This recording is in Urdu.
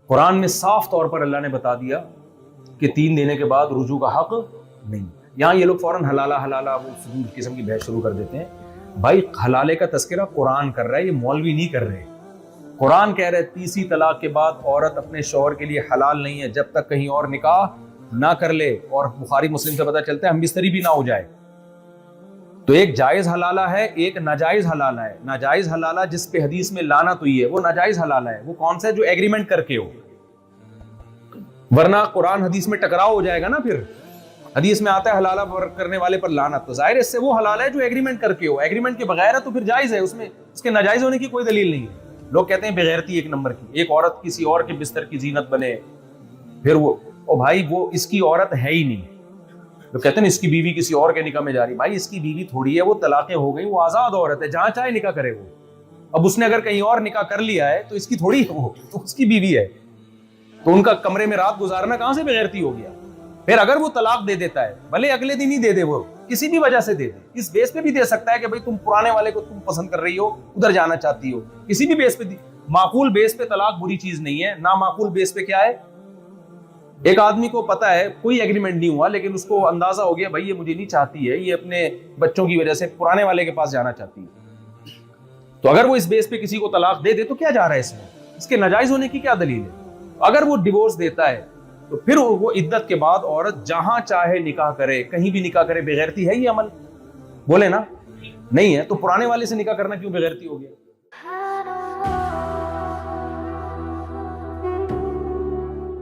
قرآن میں صاف طور پر اللہ نے بتا دیا کہ 3 دینے کے بعد رجوع کا حق نہیں. یہاں یہ لوگ فوراً حلالہ حلالہ وہ قسم کی بحث شروع کر دیتے ہیں. بھائی حلالے کا تذکرہ قرآن کر رہا ہے, یہ مولوی نہیں کر رہے. قرآن کہہ رہے تیسری طلاق کے بعد عورت اپنے شوہر کے لیے حلال نہیں ہے جب تک کہیں اور نکاح نہ کر لے, اور بخاری مسلم سے پتہ چلتا ہے ہم بستری بھی نہ ہو جائے. تو ایک جائز حلالہ ہے, ایک ناجائز حلالہ ہے. ناجائز حلالہ جس پہ حدیث میں لعنت ہوئی ہے وہ ناجائز حلالہ ہے. وہ کون سا ہے؟ جو ایگریمنٹ کر کے ہو, ورنہ قرآن حدیث میں ٹکراؤ ہو جائے گا نا. پھر حدیث میں آتا ہے حلالہ کرنے والے پر لعنت, تو ظاہر اس سے وہ حلال ہے جو ایگریمنٹ کر کے ہو. ایگریمنٹ کے بغیر ہے تو پھر جائز ہے, اس میں اس کے ناجائز ہونے کی کوئی دلیل نہیں ہے. لوگ کہتے ہیں بغیرتی ایک نمبر کی, ایک عورت کسی اور کے بستر کی زینت بنے, پھر وہ او بھائی وہ اس کی عورت ہے ہی نہیں. تو کہتے ہیں اس کی بیوی کسی اور کے نکاح میں جا رہی. بھائی اس کی بیوی تھوڑی ہے, وہ طلاقیں ہو گئی, وہ آزاد عورت ہے, جہاں چاہے نکاح کرے. وہ اب اس نے اگر کہیں اور نکاح کر لیا ہے تو اس کی تھوڑی ہے, وہ تو اس کی بیوی ہے. تو ان کا کمرے میں رات گزارنا کہاں سے بغیرتی ہو گیا؟ پھر اگر وہ طلاق دے دیتا ہے, بھلے اگلے دن ہی دے دے, وہ کسی بھی وجہ سے دے دے, اس بیس پہ بھی دے سکتا ہے کہ بھائی تم پرانے والے کو تم پسند کر رہی ہو, ادھر جانا چاہتی ہو, کسی بھی بیس پہ. معقول بیس پہ طلاق بری چیز نہیں ہے. نامعقول بیس پہ کیا ہے؟ ایک آدمی کو پتا ہے کوئی ایگریمنٹ نہیں ہوا, لیکن اس کو اندازہ ہو گیا بھائی یہ مجھے نہیں چاہتی ہے, یہ اپنے بچوں کی وجہ سے پرانے والے کے پاس جانا چاہتی ہے. تو اگر وہ اس بیس پہ کسی کو طلاق دے دے تو کیا جا رہا ہے اس میں؟ اس کے ناجائز ہونے کی کیا دلیل ہے؟ اگر وہ ڈیورس دیتا ہے تو پھر وہ عدت کے بعد عورت جہاں چاہے نکاح کرے, کہیں بھی نکاح کرے. بغیرتی ہے یہ عمل؟ بولے نا نہیں ہے. تو پرانے والے سے نکاح کرنا کیوں بغیرتی ہو گیا؟